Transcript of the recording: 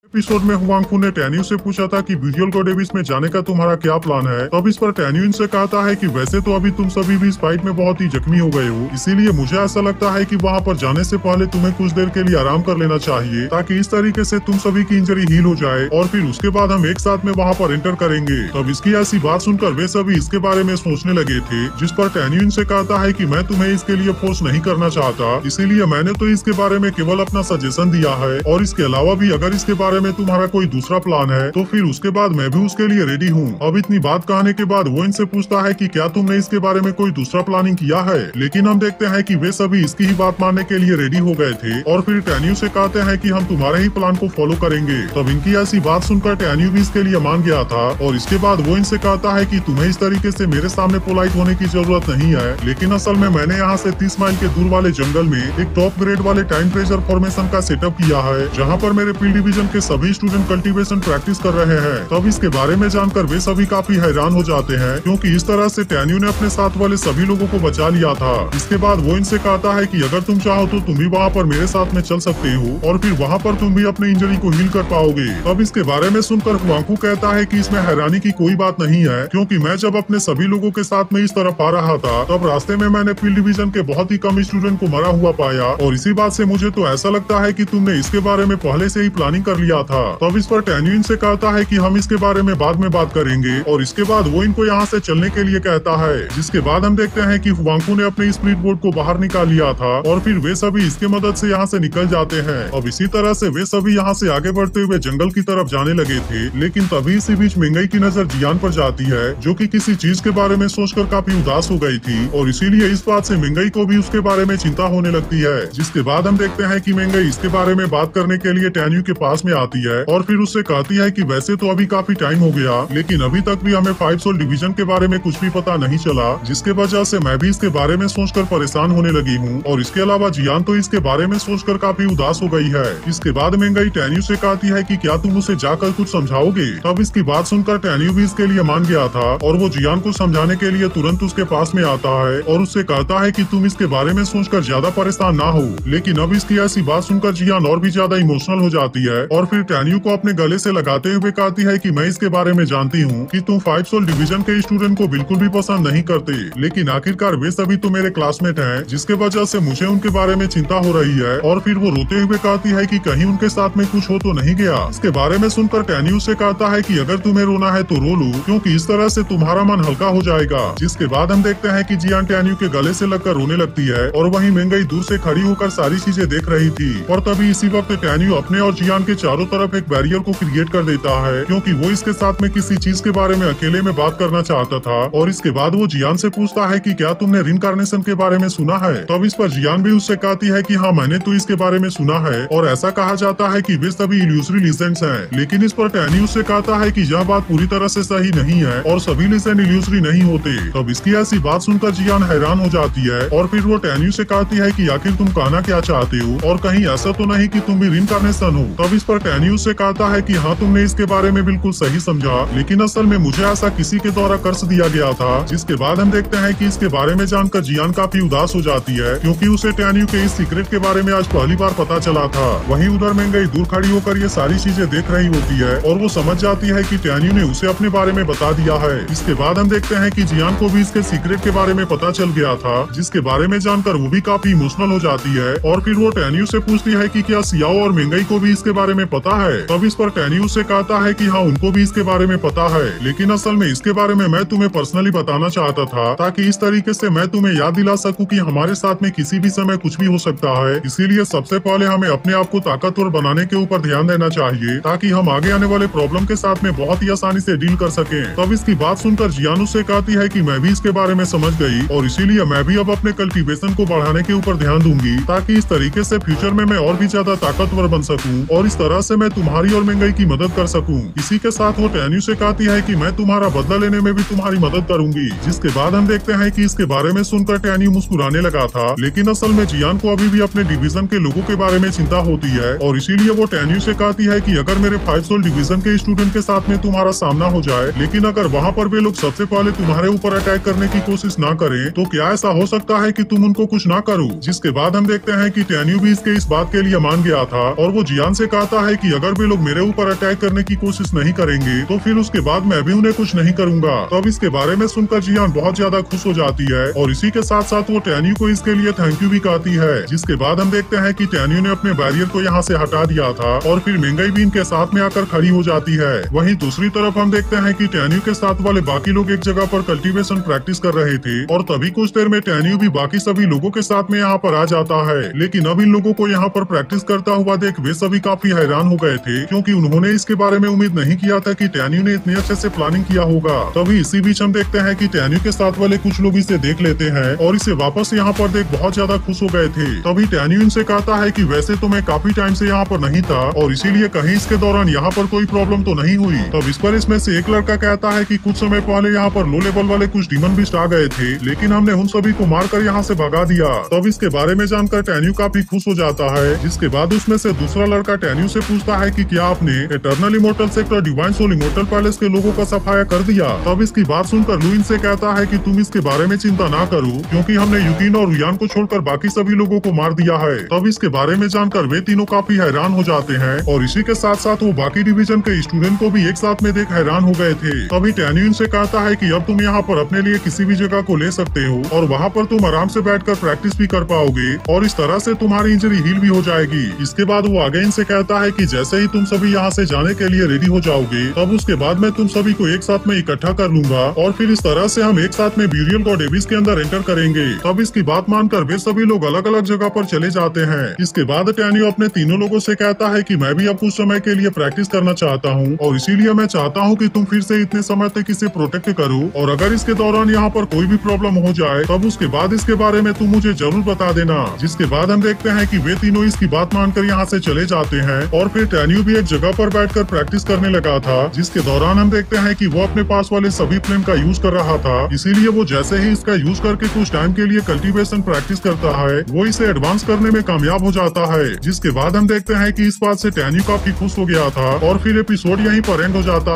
Episode में Huangfu ने टैन्यू से पूछा था कि विजुअल कोड एबिस में जाने का तुम्हारा क्या प्लान है। तब इस पर टैन्यू इनसे कहता है कि वैसे तो अभी तुम सभी भी इस फाइट में बहुत ही जख्मी हो गए हो, इसीलिए मुझे ऐसा लगता है कि वहाँ पर जाने से पहले तुम्हें कुछ देर के लिए आराम कर लेना चाहिए, ताकि इस तरीके से तुम सभी की इंजरी हील हो जाए और फिर उसके बाद हम एक साथ में वहाँ पर एंटर करेंगे। तब इसकी ऐसी बात सुनकर वे सभी इसके बारे में सोचने लगे थे, जिस पर टैन्यू इनसे कहता है कि मैं तुम्हें इसके लिए फोर्स नहीं करना चाहता, इसीलिए मैंने तो इसके बारे में केवल अपना सजेशन दिया है, और इसके अलावा भी अगर इसके बारे में तुम्हारा कोई दूसरा प्लान है तो फिर उसके बाद मैं भी उसके लिए रेडी हूँ। अब इतनी बात कहने के बाद वो इनसे पूछता है कि क्या तुमने इसके बारे में कोई दूसरा प्लानिंग किया है, लेकिन हम देखते हैं कि वे सभी इसकी ही बात मानने के लिए रेडी हो गए थे और फिर टैन्यू से कहते हैं कि हम तुम्हारे ही प्लान को फॉलो करेंगे। तब इनकी ऐसी बात सुनकर टैन्यू भी इसके लिए मान गया था और इसके बाद वो इनसे कहता है कि तुम्हें इस तरीके से मेरे सामने पोलाइट होने की जरूरत नहीं है, लेकिन असल में मैंने यहाँ से 30 माइल के दूर वाले जंगल में एक टॉप ग्रेड वाले टाइम ट्रेजर फॉर्मेशन का सेटअप किया है, जहाँ पर मेरे फील्ड डिवीजन के सभी स्टूडेंट कल्टीवेशन प्रैक्टिस कर रहे हैं। तब इसके बारे में जानकर वे सभी काफी हैरान हो जाते हैं, क्योंकि इस तरह से टैन्यू ने अपने साथ वाले सभी लोगों को बचा लिया था। इसके बाद वो इनसे कहता है कि अगर तुम चाहो तो तुम भी वहाँ पर मेरे साथ में चल सकते हो और फिर वहाँ पर तुम भी अपने इंजरी को हील कर पाओगे। तब इसके बारे में सुनकर हुआंगफू कहता है कि इसमें हैरानी की कोई बात नहीं है, क्योंकि मैं जब अपने सभी लोगों के साथ में इस तरफ आ रहा था तब रास्ते में मैंने फील्ड डिवीजन के बहुत ही कम स्टूडेंट को मरा हुआ पाया, और इसी बात से मुझे तो ऐसा लगता है कि तुमने इसके बारे में पहले से ही प्लानिंग कर लिया था। तब इस पर टैन्यू इनसे कहता है कि हम इसके बारे में बाद में बात करेंगे, और इसके बाद वो इनको यहाँ से चलने के लिए कहता है, जिसके बाद हम देखते हैं कि हुआंगफू ने अपने स्प्लिट बोर्ड को बाहर निकाल लिया था और फिर वे सभी इसके मदद से यहाँ से निकल जाते हैं। अब इसी तरह से वे सभी यहाँ से आगे बढ़ते हुए जंगल की तरफ जाने लगे थे, लेकिन तभी इसी बीच मिंगई की नजर जियान पर जाती है, जो कि किसी चीज के बारे में सोचकर काफी उदास हो गई थी, और इसीलिए इस बात से मिंगई को भी उसके बारे में चिंता होने लगती है। जिसके बाद हम देखते हैं कि मिंगई इसके बारे में बात करने के लिए टैन्यू के पास में आती है और फिर उससे कहती है कि वैसे तो अभी काफी टाइम हो गया, लेकिन अभी तक भी हमें 5 सोल डिवीजन के बारे में कुछ भी पता नहीं चला, जिसके वजह से मैं भी इसके बारे में सोचकर परेशान होने लगी हूँ, और इसके अलावा जियान तो इसके बारे में सोचकर काफी उदास हो गई है। इसके बाद मिंगई टैन्यू से कहती है कि क्या तुम उसे जाकर कुछ समझाओगे। तब इसकी बात सुनकर टैन्यू भी इसके लिए मान गया था और वो जियान को समझाने के लिए तुरंत उसके पास में आता है और उससे कहता है कि तुम इसके बारे में सोचकर ज्यादा परेशान ना हो। लेकिन अब इसकी ऐसी बात सुनकर जियान और भी ज्यादा इमोशनल हो जाती है और फिर टैन्यू को अपने गले से लगाते हुए कहती है कि मैं इसके बारे में जानती हूँ कि तुम 5 सोल डिवीजन के स्टूडेंट को बिल्कुल भी पसंद नहीं करते, लेकिन आखिरकार वे सभी तो मेरे क्लासमेट हैं, जिसके वजह से मुझे उनके बारे में चिंता हो रही है। और फिर वो रोते हुए कहती है कि कहीं उनके साथ में कुछ हो तो नहीं गया। इसके बारे में सुनकर टैन्यू से कहता है कि अगर तुम्हें रोना है तो रो लो, क्योंकि इस तरह से तुम्हारा मन हल्का हो जाएगा। जिसके बाद हम देखते हैं कि जियान टैन्यू के गले से लगकर रोने लगती है और वहीं मिंगई दूर से खड़ी होकर सारी चीजें देख रही थी। और तभी इसी वक्त टैन्यू अपने और जियान के चारों तरफ एक बैरियर को क्रिएट कर देता है, क्योंकि वो इसके साथ में किसी चीज के बारे में अकेले में बात करना चाहता था। और इसके बाद वो जियान से पूछता है कि क्या तुमने रिइंकार्नेशन के बारे में सुना है। तब इस पर जियान भी उससे कहती है कि हाँ, मैंने तो इसके बारे में सुना है और ऐसा कहा जाता है कि वे सभी इल्यूजरी लीजेंड्स हैं। लेकिन इस पर टैन्यू उससे कहता है कि यह बात पूरी तरह से सही नहीं है और सभी लीजेंड इल्यूजरी नहीं होते। तब इसकी ऐसी बात सुनकर जियान हैरान हो जाती है और फिर वो टैन्यू से कहती है कि आखिर तुम कहना क्या चाहते हो और कहीं ऐसा तो नहीं कि तुम भी रिइंकार्नेशन हो। तब इस पर टैन्यू से कहता है कि हाँ, तुमने इसके बारे में बिल्कुल सही समझा, लेकिन असल में मुझे ऐसा किसी के द्वारा कर्ज दिया गया था। जिसके बाद हम देखते हैं कि इसके बारे में जानकर जियान काफी उदास हो जाती है, क्योंकि उसे टैन्यू के इस सीक्रेट के बारे में आज पहली बार पता चला था। वहीं उधर मिंगई दूर खड़ी होकर ये सारी चीजें देख रही होती है और वो समझ जाती है कि टैन्यू ने उसे अपने बारे में बता दिया है। इसके बाद हम देखते हैं कि जियान को भी इसके सीक्रेट के बारे में पता चल गया था, जिसके बारे में जानकर वो भी काफी इमोशनल हो जाती है और फिर वो टैन्यू से पूछती है कि क्या सियाओ और मिंगई को भी इसके बारे में पता है। तब इस पर टैन्यू से कहता है कि हाँ, उनको भी इसके बारे में पता है, लेकिन असल में इसके बारे में मैं तुम्हें पर्सनली बताना चाहता था, ताकि इस तरीके से मैं तुम्हें याद दिला सकूं कि हमारे साथ में किसी भी समय कुछ भी हो सकता है। इसीलिए सबसे पहले हमें अपने आप को ताकतवर बनाने के ऊपर ध्यान देना चाहिए, ताकि हम आगे आने वाले प्रॉब्लम के साथ में बहुत ही आसानी से डील कर सकें। तब इसकी बात सुनकर जियान उससे कहती है कि मैं भी इसके बारे में समझ गई और इसीलिए मैं भी अब अपने कल्टीवेशन को बढ़ाने के ऊपर ध्यान दूंगी, ताकि इस तरीके से फ्यूचर में मैं और भी ज्यादा ताकतवर बन सकूं और इस तरह से मैं तुम्हारी और मिंगई की मदद कर सकूं। इसी के साथ वो टैन्यू से कहती है कि मैं तुम्हारा बदला लेने में भी तुम्हारी मदद करूंगी। जिसके बाद हम देखते हैं कि इसके बारे में सुनकर टैन्यू मुस्कुराने लगा था, लेकिन असल में जियान को अभी भी अपने डिवीजन के लोगों के बारे में चिंता होती है और इसीलिए वो टैन्यू से कहती है कि अगर मेरे 5 सोल डिवीजन के स्टूडेंट के साथ में तुम्हारा सामना हो जाए, लेकिन अगर वहाँ पर वे लोग सबसे पहले तुम्हारे ऊपर अटैक करने की कोशिश ना करें, तो क्या ऐसा हो सकता है कि तुम उनको कुछ ना करो। जिसके बाद हम देखते हैं कि टैन्यू भी इसके इस बात के लिए मान गया था और वो जियान से कहता है है कि अगर वे लोग मेरे ऊपर अटैक करने की कोशिश नहीं करेंगे तो फिर उसके बाद मैं भी उन्हें कुछ नहीं करूंगा। तब इसके बारे में सुनकर जियान बहुत ज्यादा खुश हो जाती है और इसी के साथ साथ वो टैन्यू को इसके लिए थैंक यू भी कहती है। जिसके बाद हम देखते हैं कि टैन्यू ने अपने बैरियर को यहाँ से हटा दिया था और फिर मेंगाई भी इनके साथ में आकर खड़ी हो जाती है। वहीं दूसरी तरफ हम देखते हैं कि टैन्यू के साथ वाले बाकी लोग एक जगह पर कल्टीवेशन प्रैक्टिस कर रहे थे और तभी कुछ देर में टैन्यू भी बाकी सभी लोगों के साथ में यहाँ पर आ जाता है। लेकिन अब इन लोगों को यहाँ पर प्रैक्टिस करता हुआ देख वे सभी काफी हैरान हो गए थे, क्योंकि उन्होंने इसके बारे में उम्मीद नहीं किया था कि टैन्यू ने इतने अच्छे से प्लानिंग किया होगा। तभी इसी बीच हम देखते हैं कि टैन्यू के साथ वाले कुछ लोग इसे देख लेते हैं और इसे वापस यहाँ पर देख बहुत ज्यादा खुश हो गए थे। तभी टैन्यू इनसे कहता है कि वैसे तो मैं काफी टाइम से यहाँ पर नहीं था और इसीलिए कहीं इसके दौरान यहाँ पर कोई प्रॉब्लम तो नहीं हुई। तब इस पर इसमें से एक लड़का कहता है कि कुछ समय पहले यहाँ पर लो लेवल वाले कुछ डीमन बीस्ट आ गए थे, लेकिन हमने उन सभी को मारकर यहाँ से भगा दिया। तब इसके बारे में जानकर टैन्यू काफी खुश हो जाता है। जिसके बाद उसमें से दूसरा लड़का टैन्यू से पूछता है कि क्या आपने eternal immortal sector divine soul immortal palace के लोगों का सफाया कर दिया। तब इसकी बात सुनकर लुइन से कहता है कि तुम इसके बारे में चिंता ना करो, क्योंकि हमने यूकिन और रुयान को छोड़कर बाकी सभी लोगों को मार दिया है। तब इसके बारे में जानकर वे तीनों काफी हैरान हो जाते हैं और इसी के साथ साथ वो बाकी डिवीजन के स्टूडेंट को भी एक साथ में देख हैरान हो गए थे। तभी टैन्यू इनसे कहता है कि अब तुम यहाँ पर अपने लिए किसी भी जगह को ले सकते हो और वहाँ पर तुम आराम से बैठकर प्रैक्टिस भी कर पाओगे और इस तरह से तुम्हारी इंजरी हील भी हो जाएगी। इसके बाद वो आगे इनसे कहता है कि जैसे ही तुम सभी यहाँ से जाने के लिए रेडी हो जाओगे तब उसके बाद मैं तुम सभी को एक साथ में इकट्ठा कर लूंगा और फिर इस तरह से हम एक साथ में ब्यूरियल गॉड एबिस के अंदर एंटर करेंगे। तब इसकी बात मानकर वे सभी लोग अलग अलग जगह पर चले जाते हैं। इसके बाद टैन्यू अपने तीनों लोगों से कहता है कि मैं भी अब कुछ समय के लिए प्रैक्टिस करना चाहता हूँ और इसीलिए मैं चाहता हूँ कि तुम फिर से इतने समय तक इसे प्रोटेक्ट करो और अगर इसके दौरान यहाँ पर कोई भी प्रॉब्लम हो जाए तब उसके बाद इसके बारे में तुम मुझे जरूर बता देना। जिसके बाद हम देखते हैं कि वे तीनों इसकी बात मानकर यहाँ से चले जाते हैं और फिर टैन्यू भी एक जगह पर बैठकर प्रैक्टिस करने लगा था। जिसके दौरान हम देखते हैं कि वो अपने पास वाले सभी फ्लेम का यूज कर रहा था, इसीलिए वो जैसे ही इसका यूज करके कुछ टाइम के लिए कल्टीवेशन प्रैक्टिस करता है वो इसे एडवांस करने में कामयाब हो जाता है। जिसके बाद हम देखते हैं कि इस बात से टैन्यू काफी खुश हो गया था और फिर एपिसोड यहीं पर एंड हो जाता।